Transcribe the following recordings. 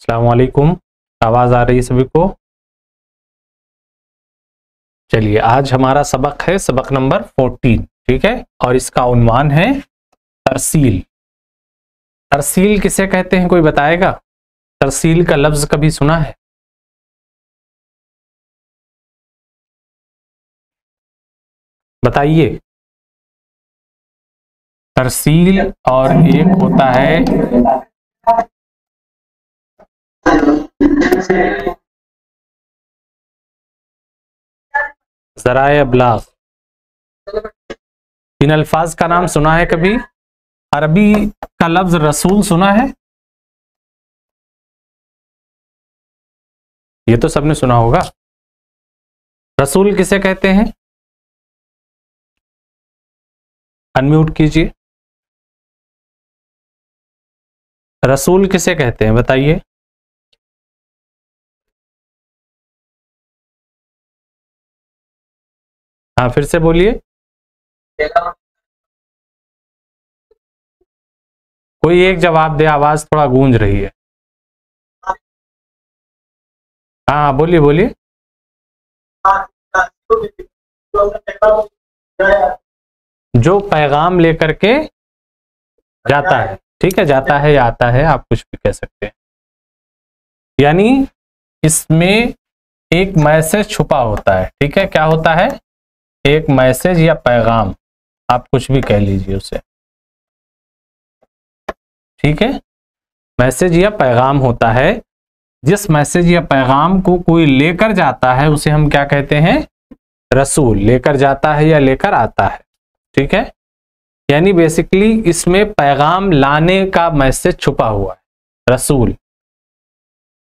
अस्सलाम वालेकुम। आवाज आ रही है सभी को? चलिए, आज हमारा सबक है सबक नंबर 14, ठीक है, और इसका उन्वान है तरसील। तरसील किसे कहते हैं, कोई बताएगा? तरसील का लफ्ज कभी सुना है? बताइए। तरसील और एक होता है ज़राए अबलाग। इन अल्फाज का नाम सुना है कभी? अरबी का लफ्ज रसूल सुना है? ये तो सबने सुना होगा। रसूल किसे कहते हैं? अनम्यूट कीजिए। रसूल किसे कहते हैं बताइए। हाँ, फिर से बोलिए। कोई एक जवाब दे, आवाज थोड़ा गूंज रही है। हाँ, बोलिए बोलिए। जो पैगाम लेकर के जाता है, ठीक है, जाता है या आता है, आप कुछ भी कह सकते हैं। यानी इसमें एक मैसेज छुपा होता है, ठीक है। क्या होता है? एक मैसेज या पैगाम, आप कुछ भी कह लीजिए उसे, ठीक है। मैसेज या पैगाम होता है। जिस मैसेज या पैगाम को कोई लेकर जाता है उसे हम क्या कहते हैं? रसूल। लेकर जाता है या लेकर आता है, ठीक है। यानी बेसिकली इसमें पैगाम लाने का मैसेज छुपा हुआ है, रसूल।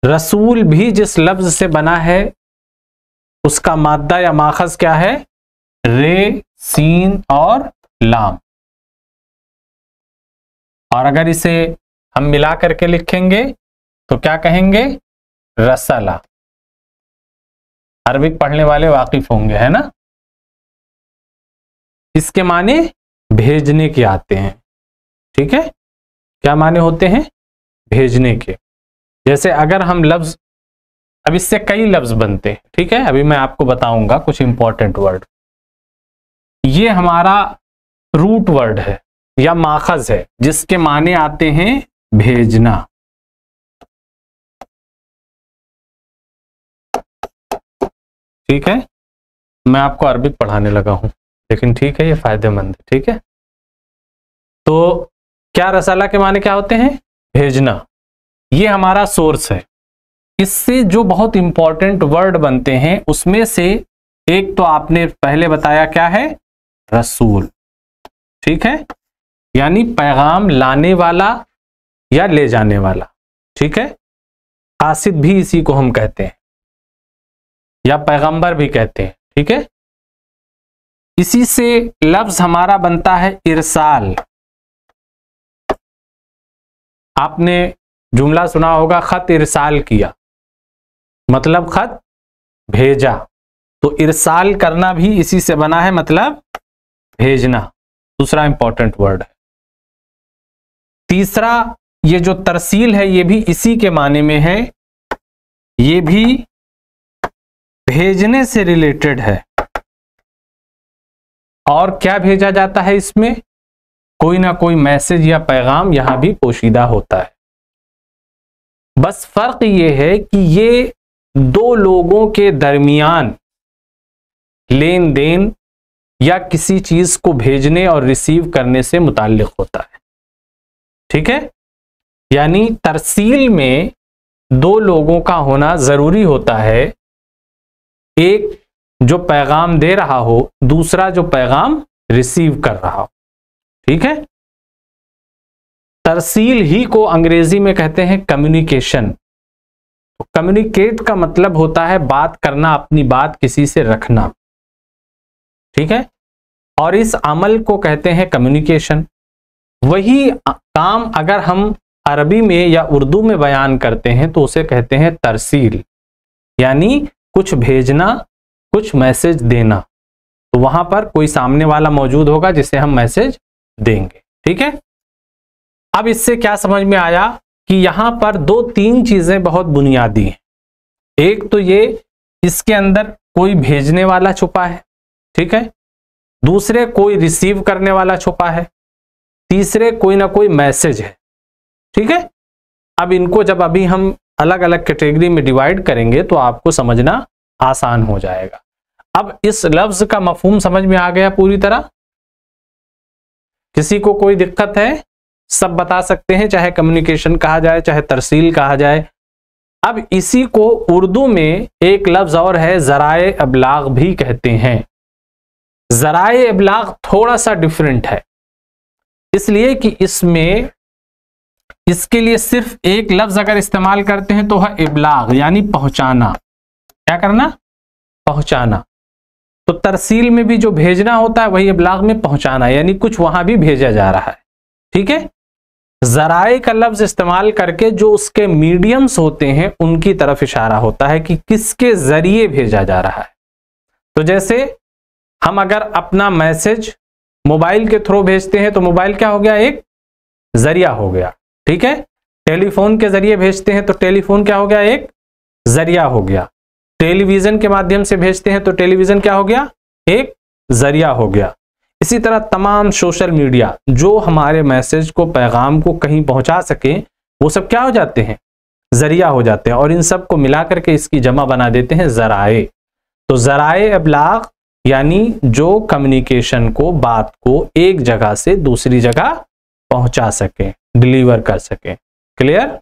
रसूल भी जिस लफ्ज से बना है उसका मादा या माखज क्या है? रे, सीन और लाम। और अगर इसे हम मिला करके लिखेंगे तो क्या कहेंगे? रसला। अरबिक पढ़ने वाले वाकिफ होंगे, है ना। इसके माने भेजने के आते हैं, ठीक है। क्या माने होते हैं? भेजने के। जैसे अगर हम लफ्ज, अब इससे कई लफ्ज बनते हैं, ठीक है। अभी मैं आपको बताऊंगा कुछ इंपॉर्टेंट वर्ड। ये हमारा रूट वर्ड है या माखज है जिसके माने आते हैं भेजना, ठीक है। मैं आपको अरबिक पढ़ाने लगा हूं, लेकिन ठीक है, ये फायदेमंद है, ठीक है। तो क्या रसाला के माने क्या होते हैं? भेजना। ये हमारा सोर्स है। इससे जो बहुत इंपॉर्टेंट वर्ड बनते हैं उसमें से एक तो आपने पहले बताया, क्या है? रसूल, ठीक है। यानी पैगाम लाने वाला या ले जाने वाला, ठीक है। कासिद भी इसी को हम कहते हैं या पैगंबर भी कहते हैं, ठीक है। इसी से लफ्ज हमारा बनता है इरसाल। आपने जुमला सुना होगा, खत इरसाल किया, मतलब खत भेजा। तो इरसाल करना भी इसी से बना है, मतलब भेजना। दूसरा इंपॉर्टेंट वर्ड है। तीसरा, ये जो तरसील है ये भी इसी के माने में है। ये भी भेजने से रिलेटेड है। और क्या भेजा जाता है इसमें? कोई ना कोई मैसेज या पैगाम यहां भी पोशीदा होता है। बस फर्क ये है कि ये दो लोगों के दरमियान लेन देन या किसी चीज को भेजने और रिसीव करने से मुताल्लिक होता है, ठीक है। यानी तरसील में दो लोगों का होना जरूरी होता है, एक जो पैगाम दे रहा हो, दूसरा जो पैगाम रिसीव कर रहा हो, ठीक है। तरसील ही को अंग्रेजी में कहते हैं कम्युनिकेशन। तो कम्युनिकेट का मतलब होता है बात करना, अपनी बात किसी से रखना, ठीक है। और इस अमल को कहते हैं कम्युनिकेशन। वही काम अगर हम अरबी में या उर्दू में बयान करते हैं तो उसे कहते हैं तरसील। यानी कुछ भेजना, कुछ मैसेज देना। तो वहां पर कोई सामने वाला मौजूद होगा जिसे हम मैसेज देंगे, ठीक है। अब इससे क्या समझ में आया कि यहां पर 2-3 चीजें बहुत बुनियादी हैं। एक तो ये, इसके अंदर कोई भेजने वाला छुपा है, ठीक है। दूसरे, कोई रिसीव करने वाला छुपा है। तीसरे, कोई ना कोई मैसेज है, ठीक है। अब इनको जब अभी हम अलग अलग कैटेगरी में डिवाइड करेंगे तो आपको समझना आसान हो जाएगा। अब इस लफ्ज का मफहूम समझ में आ गया पूरी तरह? किसी को कोई दिक्कत है? सब बता सकते हैं, चाहे कम्युनिकेशन कहा जाए चाहे तरसील कहा जाए। अब इसी को उर्दू में एक लफ्ज और है, ज़राए इब्लाग भी कहते हैं। ज़राए इब्लाग थोड़ा सा डिफरेंट है, इसलिए कि इसमें इसके लिए सिर्फ एक लफ्ज अगर इस्तेमाल करते हैं तो है इब्लाग, यानी पहुंचाना। क्या करना? पहुंचाना। तो तरसील में भी जो भेजना होता है वही इब्लाग में पहुंचाना, यानी कुछ वहां भी भेजा जा रहा है, ठीक है। ज़राए का लफ्ज इस्तेमाल करके जो उसके मीडियम्स होते हैं उनकी तरफ इशारा होता है कि किसके जरिए भेजा जा रहा है। तो जैसे हम अगर अपना मैसेज मोबाइल के थ्रू भेजते हैं तो मोबाइल क्या हो गया? एक जरिया हो गया, ठीक है। टेलीफोन के जरिए भेजते हैं तो टेलीफोन क्या हो गया? एक जरिया हो गया। टेलीविजन के माध्यम से भेजते हैं तो टेलीविजन क्या हो गया? एक जरिया हो गया। इसी तरह तमाम सोशल मीडिया जो हमारे मैसेज को, पैगाम को कहीं पहुंचा सके, वो सब क्या हो जाते हैं? जरिया हो जाते हैं। और इन सब को मिला करके इसकी जमा बना देते हैं ज़राए। तो ज़राए इब्लाग यानी जो कम्युनिकेशन को, बात को एक जगह से दूसरी जगह पहुंचा सके, डिलीवर कर सके। क्लियर?